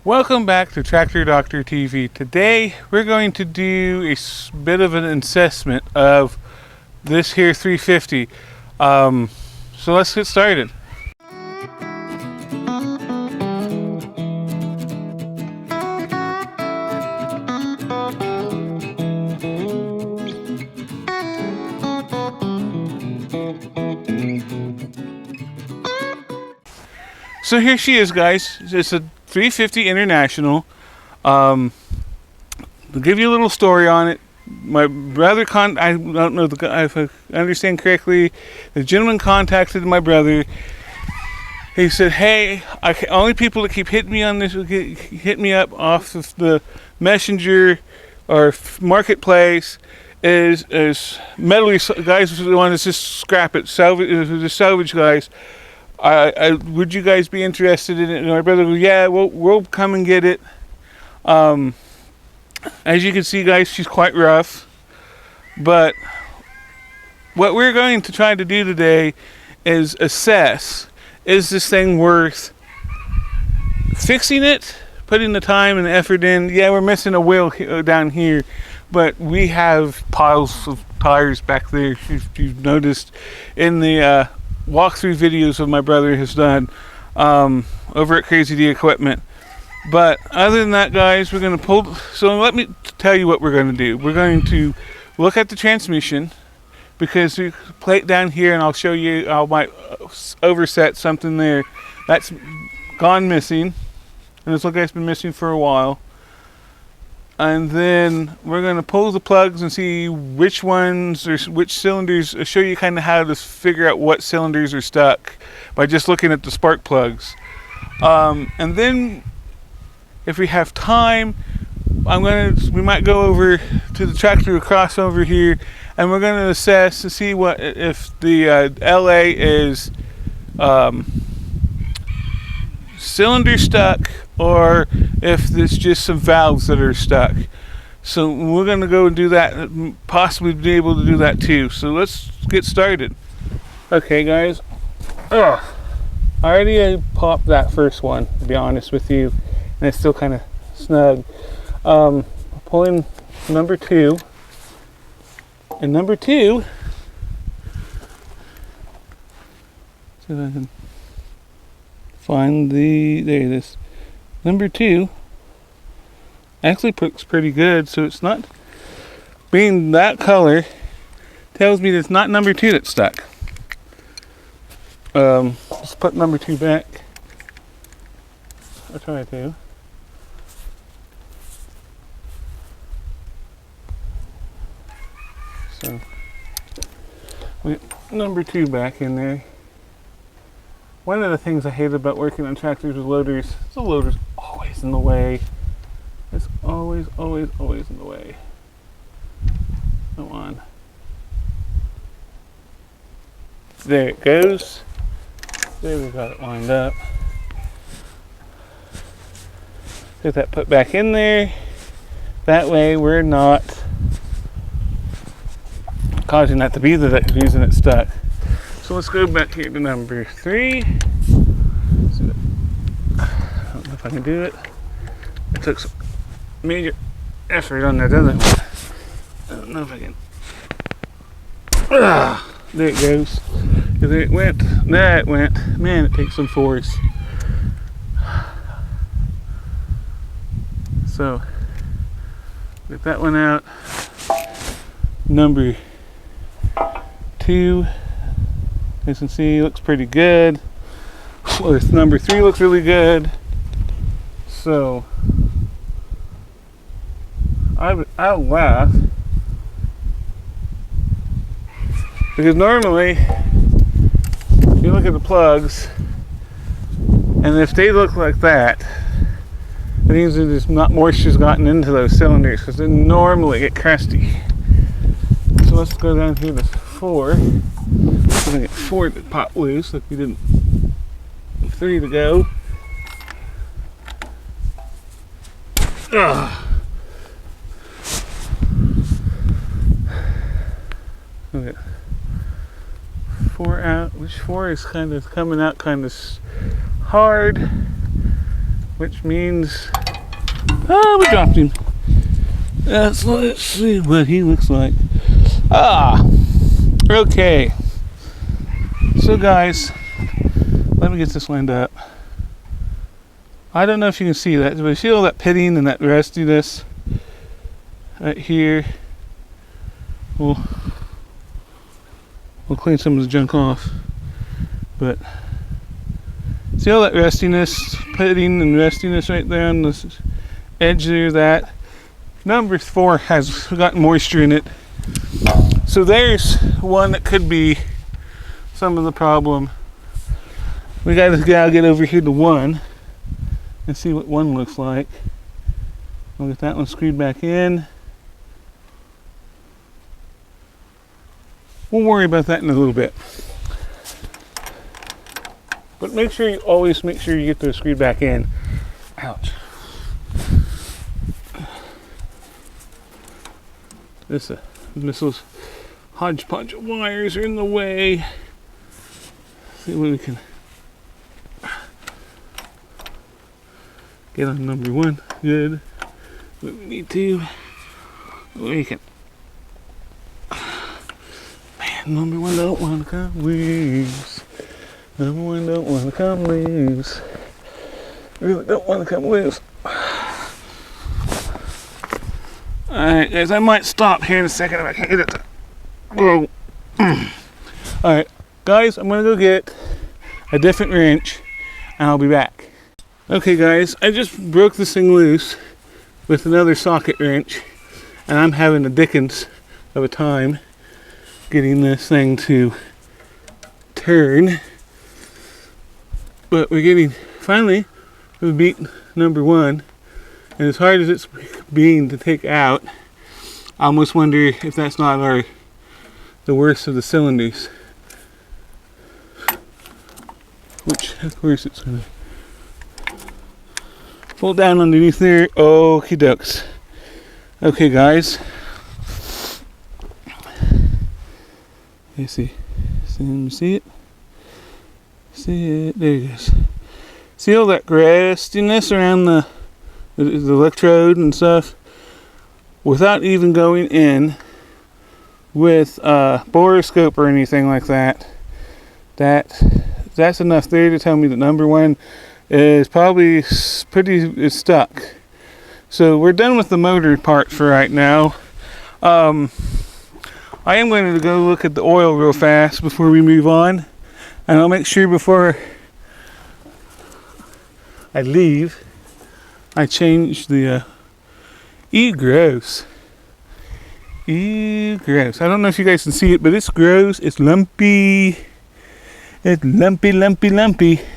Welcome back to Tractor Doctor TV. Today we're going to do a bit of an assessment of this here 350. So let's get started. So here she is, guys. It's a 350 International. To give you a little story on it, my brother I don't know if I understand correctly. The gentleman contacted my brother. He said, "Hey, only people that keep hitting me on this, hit me up off of the Messenger or Marketplace is metal guys who want to just scrap it, salvage guys. Would you guys be interested in it?" And my brother goes, "Yeah, we'll come and get it." As you can see, guys, she's quite rough. But what we're going to try to do today is assess, is this thing worth fixing it, putting the time and effort in? Yeah, we're missing a wheel down here, but we have piles of tires back there. You've noticed in the walkthrough videos of my brother has done over at Crazy D Equipment. But other than that, guys, we're going to pull. So let me tell you what we're going to do. We're going to look at the transmission, because we play it down here, and I'll show you. I might overset something there that's gone missing, and this little guy's been missing for a while. And then we're going to pull the plugs and see which ones or which cylinders. Show you kind of how to figure out what cylinders are stuck by just looking at the spark plugs. And then, if we have time, we might go over to the tractor across over here, and we're going to assess to see what if the LA is cylinder stuck, or if there's just some valves that are stuck. So we're going to go and do that, possibly be able to do that too. So let's get started. Okay, guys. I already popped that first one, to be honest with you, and it's still kind of snug. Pulling number 2, and number 2, see if I can find there it is. Number 2 actually looks pretty good, so it's not, being that color tells me that it's not number 2 that's stuck. Let's put number 2 back. I'll try to. So we get number 2 back in there. One of the things I hate about working on tractors with loaders is the loader's always in the way. It's always in the way. Come on. There it goes. There, we got it lined up. Get that put back in there. That way we're not causing that to be the reason it's stuck. So let's go back here to number 3. I don't know if I can do it. It took some major effort on that other one. I don't know if I can. There it goes. There it went. There it went. Man, it takes some force. So, get that one out. Number 2. As you can see, looks pretty good. This number 3 looks really good. So I'll laugh, because normally you look at the plugs, and if they look like that, it means that there's not moisture's gotten into those cylinders, because they normally get crusty. So let's go down here to 4. We're gonna get 4 to pop loose, like we didn't 3 to go. Okay. 4 out, which 4 is kind of coming out kind of hard. which means, oh, we dropped him. Let's see what he looks like. Okay. So guys, let me get this lined up. I don't know if you can see that, but you see all that pitting and that rustiness right here. We'll clean some of the junk off, but see all that rustiness, pitting and rustiness right there on the edge there. That number 4 has got moisture in it, so there's one that could be some of the problem. We gotta get over here to 1 and see what 1 looks like. We'll get that one screwed back in. We'll worry about that in a little bit. But make sure you always make sure you get those screwed back in. Ouch. This hodgepodge of wires are in the way. See what we can get on number 1. Good. What we need to. We can. Man, number 1 don't want to come loose. Number 1 don't want to come loose. Really don't want to come loose. Alright, guys, I might stop here in a second if I can't get it to. Whoa. Alright, guys, I'm going to go get a different wrench and I'll be back. Okay, guys, I just broke this thing loose with another socket wrench and I'm having a dickens of a time getting this thing to turn. But we're getting, finally, we beat number 1. And as hard as it's being to take out, I almost wonder if that's not the worst of the cylinders. Which, of course, it's going to fold down underneath there. Okie dokes. Okay, guys. You see it? See it? There it is. See all that grassiness around the electrode and stuff? Without even going in with a borescope or anything like that, that's enough there to tell me that number 1 is probably is stuck. So we're done with the motor part for right now. I am going to go look at the oil real fast before we move on, and I'll make sure before I leave I change the gross. Gross. I don't know if you guys can see it, but it's gross. It's lumpy. It's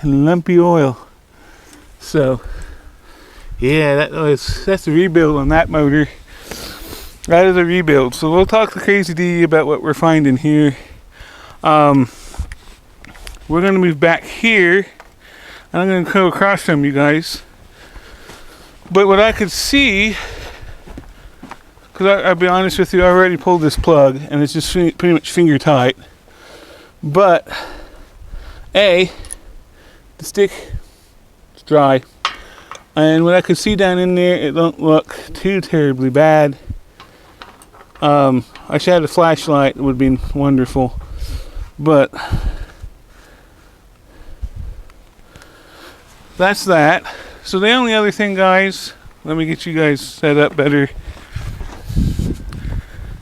lumpy oil. So yeah, that's a rebuild on that motor. That is a rebuild. So we'll talk to Crazy D about what we're finding here. We're gonna move back here, and I'm gonna go across from you guys. But what I could see, because I'll be honest with you, I already pulled this plug, and it's just pretty much finger tight. But the stick is dry, and what I could see down in there, it don't look too terribly bad. I should have a flashlight. It would be wonderful, but that's that. So the only other thing, guys, let me get you guys set up better.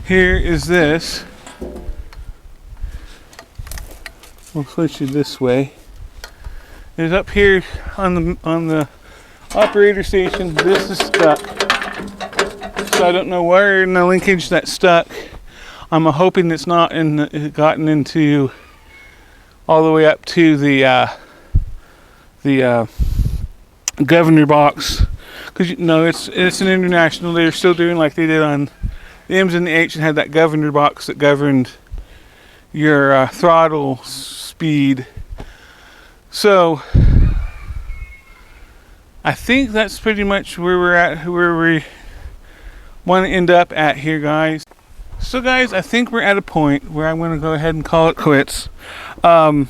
Here is this. We'll switch you this way. It's up here on the operator station. This is stuck. So I don't know where in the linkage that's stuck. I'm hoping it's not gotten into all the way up to the governor box, because it's an international. They're still doing like they did on the M's and the H, and had that governor box that governed your throttle speed. So I think that's pretty much where we're at, where we want to end up at here, guys. So guys, I think we're at a point where I'm going to go ahead and call it quits. I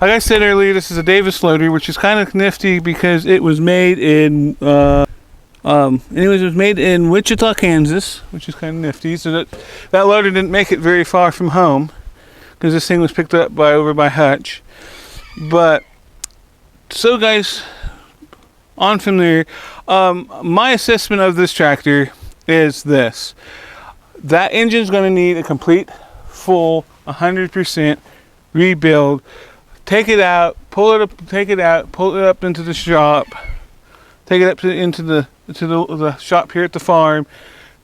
Like I said earlier, this is a Davis loader, which is kind of nifty because it was made in anyways, it was made in Wichita, Kansas, which is kind of nifty. So that loader didn't make it very far from home because this thing was picked up over by Hutch. But so guys, on from there, my assessment of this tractor is this: that engine's going to need a complete, full, 100% rebuild. Take it out, pull it up, take it out, pull it up into the shop, take it up into the shop here at the farm,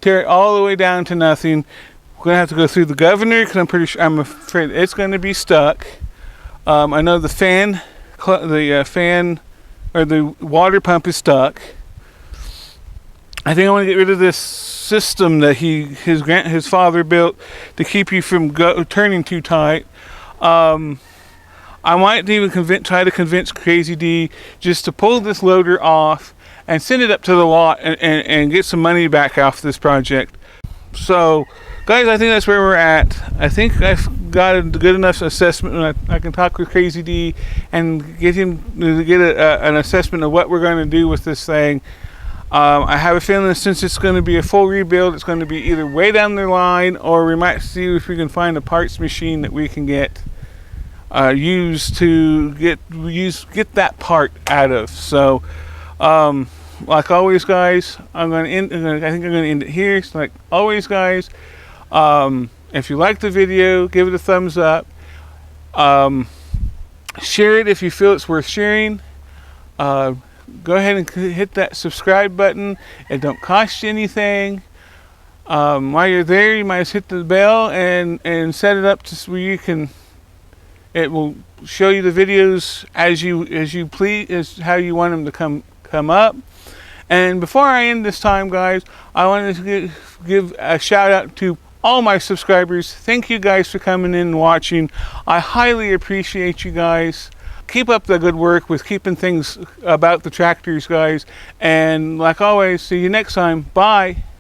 tear it all the way down to nothing. We're gonna have to go through the governor because I'm afraid it's going to be stuck. I know the fan or the water pump is stuck. I think I want to get rid of this system that his father built to keep you from turning too tight. I might even try to convince Crazy D just to pull this loader off and send it up to the lot and get some money back off this project. So, guys, I think that's where we're at. I think I've got a good enough assessment, and I can talk with Crazy D and get him to get an assessment of what we're going to do with this thing. I have a feeling that since it's going to be a full rebuild, it's going to be either way down the line, or we might see if we can find a parts machine that we can get used to get that part out of. So, like always, guys, I think I'm going to end it here. So, like always, guys, if you like the video, give it a thumbs up. Share it if you feel it's worth sharing. Go ahead and hit that subscribe button. It don't cost you anything. While you're there, you might just hit the bell and set it up to where you can. It will show you the videos as you please, as how you want them to come up. And before I end this time, guys, I wanted to give a shout out to all my subscribers. Thank you guys for coming in and watching. I highly appreciate you guys. Keep up the good work with keeping things about the tractors, guys. And like always, see you next time. Bye.